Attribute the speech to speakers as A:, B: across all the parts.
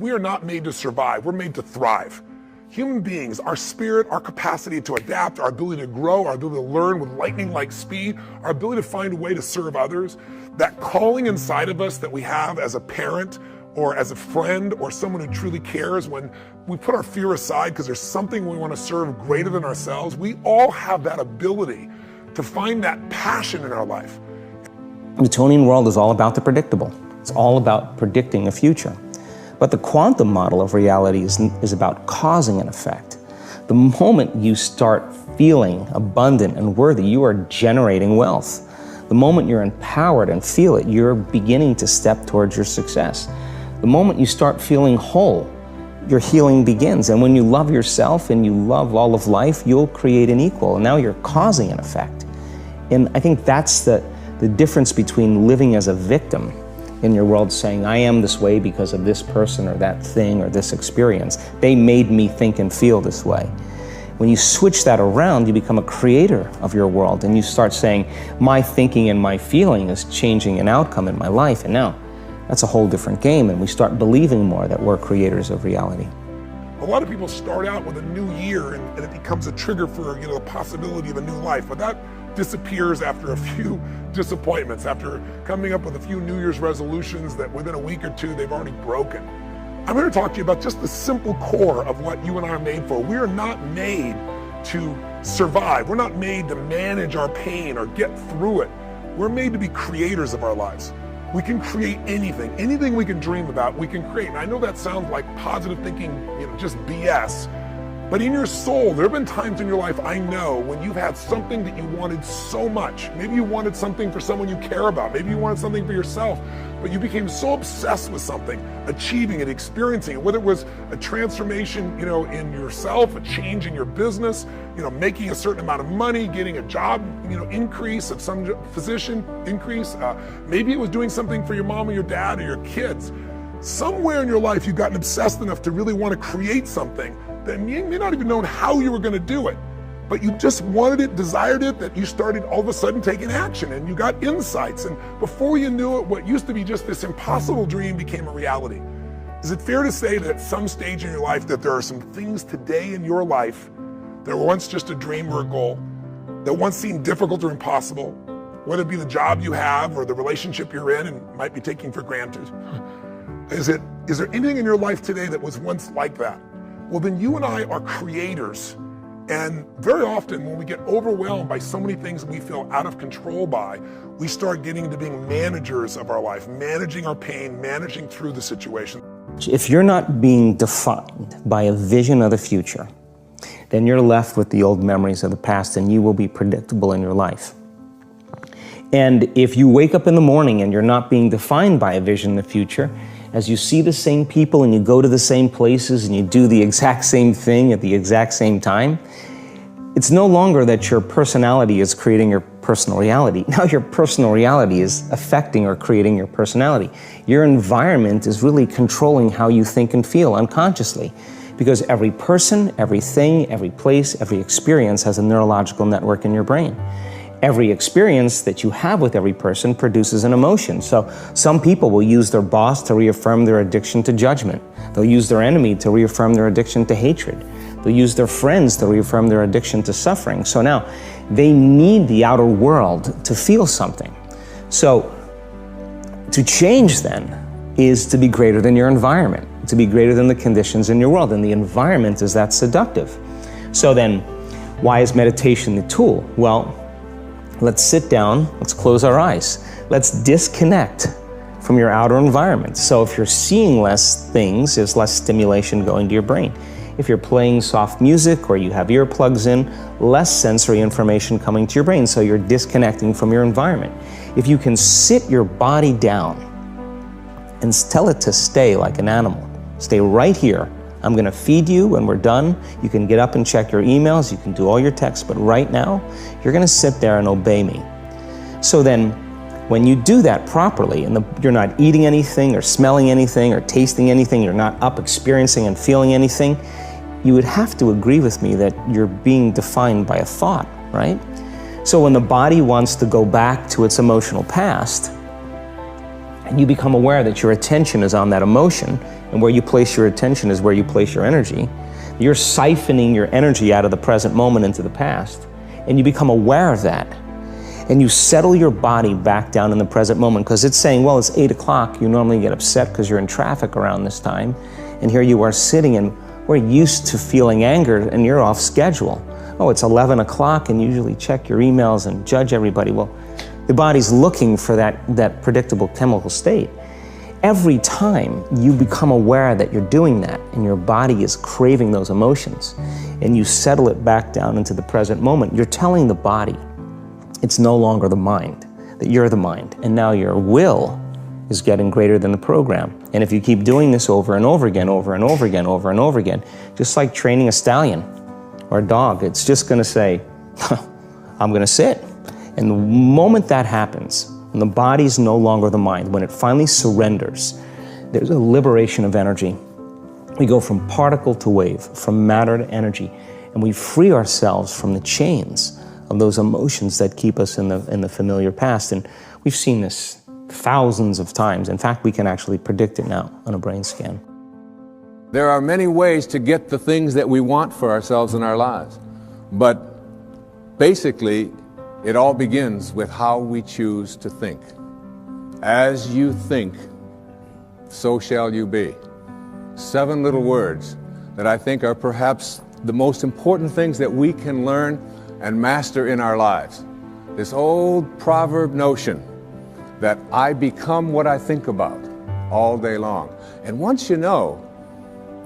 A: we are not made to survive, we're made to thrive. Human beings, our spirit, our capacity to adapt, our ability to grow, our ability to learn with lightning-like speed, our ability to find a way to serve others, that calling inside of us that we have as a parent or as a friend or someone who truly cares, when we put our fear aside because there's something we want to serve greater than ourselves, we all have that ability to find that passion in our life.
B: The Newtonian world is all about the predictable. It's all about predicting a future. But the quantum model of reality is about causing an effect. The moment you start feeling abundant and worthy, you are generating wealth. The moment you're empowered and feel it, you're beginning to step towards your success. The moment you start feeling whole, your healing begins. And when you love yourself and you love all of life, you'll create an equal. And now you're causing an effect. And I think that's the difference between living as a victim in your world, saying, I am this way because of this person or that thing or this experience. They made me think and feel this way. When you switch that around, you become a creator of your world, and you start saying, my thinking and my feeling is changing an outcome in my life. And now that's a whole different game, and we start believing more that we're creators of reality.
A: A lot of people start out with a new year and it becomes a trigger for the possibility of a new life, but that disappears after a few disappointments, after coming up with a few New Year's resolutions that within a week or two they've already broken. I'm here to talk to you about just the simple core of what you and I are made for. We are not made to survive. We're not made to manage our pain or get through it. We're made to be creators of our lives. We can create anything we can dream about, we can create. And I know that sounds like positive thinking, just BS. But in your soul, there have been times in your life, I know, when you've had something that you wanted so much. Maybe you wanted something for someone you care about. Maybe you wanted something for yourself, but you became so obsessed with something, achieving it, experiencing it, whether it was a transformation, in yourself, a change in your business, making a certain amount of money, getting a job, increase of some position increase. Maybe it was doing something for your mom or your dad or your kids. Somewhere in your life, you've gotten obsessed enough to really want to create something that you may not even know how you were going to do it, but you just wanted it, desired it, that you started all of a sudden taking action and you got insights. And before you knew it, what used to be just this impossible dream became a reality. Is it fair to say that at some stage in your life that there are some things today in your life that were once just a dream or a goal, that once seemed difficult or impossible, whether it be the job you have or the relationship you're in and might be taking for granted? Is there anything in your life today that was once like that? Well, then you and I are creators. And very often when we get overwhelmed by so many things that we feel out of control by, we start getting into being managers of our life, managing our pain, managing through the situation.
B: If you're not being defined by a vision of the future, then you're left with the old memories of the past and you will be predictable in your life. And if you wake up in the morning and you're not being defined by a vision in the future, as you see the same people and you go to the same places and you do the exact same thing at the exact same time, it's no longer that your personality is creating your personal reality. Now your personal reality is affecting or creating your personality. Your environment is really controlling how you think and feel unconsciously, because every person, everything, every place, every experience has a neurological network in your brain. Every experience that you have with every person produces an emotion. So some people will use their boss to reaffirm their addiction to judgment. They'll use their enemy to reaffirm their addiction to hatred. They'll use their friends to reaffirm their addiction to suffering. So now they need the outer world to feel something. So to change then is to be greater than your environment, to be greater than the conditions in your world. And the environment is that seductive. So then why is meditation the tool? Well, let's sit down, let's close our eyes. Let's disconnect from your outer environment. So if you're seeing less things, there's less stimulation going to your brain. If you're playing soft music or you have earplugs in, less sensory information coming to your brain, so you're disconnecting from your environment. If you can sit your body down and tell it to stay like an animal, stay right here. I'm gonna feed you when we're done. You can get up and check your emails, you can do all your texts, but right now, you're gonna sit there and obey me. So then, when you do that properly, and you're not eating anything or smelling anything or tasting anything, you're not up experiencing and feeling anything, you would have to agree with me that you're being defined by a thought, right? So when the body wants to go back to its emotional past, and you become aware that your attention is on that emotion, and where you place your attention is where you place your energy, you're siphoning your energy out of the present moment into the past, and you become aware of that. And you settle your body back down in the present moment, because it's saying, well, it's 8 o'clock. You normally get upset because you're in traffic around this time. And here you are sitting, and we're used to feeling anger, and you're off schedule. Oh, it's 11 o'clock, and you usually check your emails and judge everybody. Well, the body's looking for that predictable chemical state. Every time you become aware that you're doing that, and your body is craving those emotions, and you settle it back down into the present moment, you're telling the body, it's no longer the mind, that you're the mind, and now your will is getting greater than the program. And if you keep doing this over and over again, over and over again, over and over again, just like training a stallion or a dog, it's just gonna say, I'm gonna sit. And the moment that happens, when the body's no longer the mind, when it finally surrenders, there's a liberation of energy. We go from particle to wave, from matter to energy, and we free ourselves from the chains of those emotions that keep us in the familiar past. And we've seen this thousands of times. In fact, we can actually predict it now on a brain scan.
C: There are many ways to get the things that we want for ourselves in our lives. But basically, it all begins with how we choose to think. As you think, so shall you be. 7 little words that I think are perhaps the most important things that we can learn and master in our lives. This old proverb notion that I become what I think about all day long. And once you know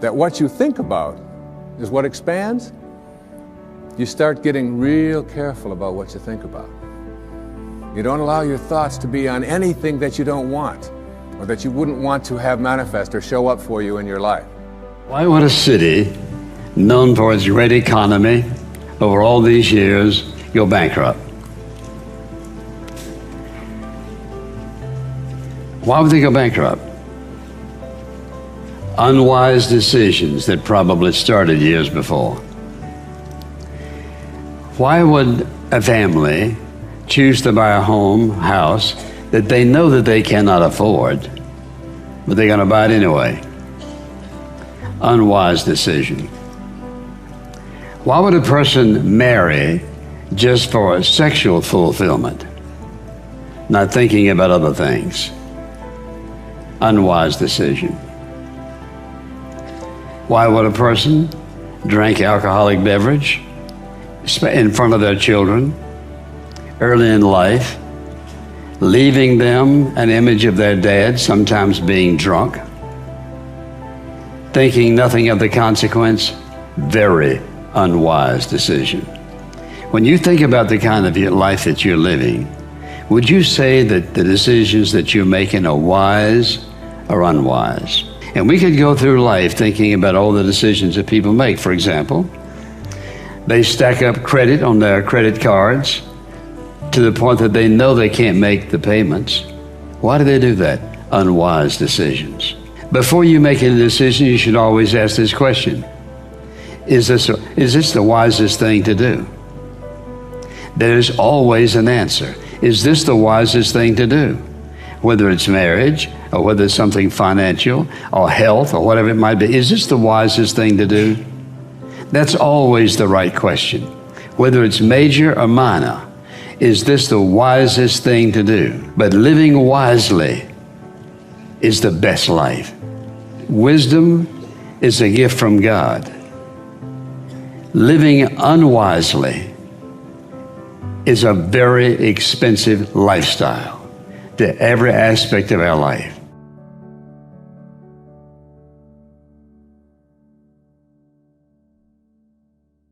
C: that what you think about is what expands, you start getting real careful about what you think about. You don't allow your thoughts to be on anything that you don't want, or that you wouldn't want to have manifest or show up for you in your life.
D: Why would a city known for its great economy over all these years go bankrupt? Why would they go bankrupt? Unwise decisions that probably started years before. Why would a family choose to buy a house that they know that they cannot afford, but they're going to buy it anyway? Unwise decision. Why would a person marry just for sexual fulfillment, not thinking about other things? Unwise decision. Why would a person drink alcoholic beverage in front of their children early in life, leaving them an image of their dad, sometimes being drunk, thinking nothing of the consequence? Very unwise decision. When you think about the kind of life that you're living, would you say that the decisions that you're making are wise or unwise? And we could go through life thinking about all the decisions that people make. For example, they stack up credit on their credit cards to the point that they know they can't make the payments. Why do they do that? Unwise decisions. Before you make any decision, you should always ask this question: Is this the wisest thing to do? There's always an answer. Is this the wisest thing to do? Whether it's marriage, or whether it's something financial, or health, or whatever it might be, is this the wisest thing to do? That's always the right question. Whether it's major or minor, is this the wisest thing to do? But living wisely is the best life. Wisdom is a gift from God. Living unwisely is a very expensive lifestyle to every aspect of our life.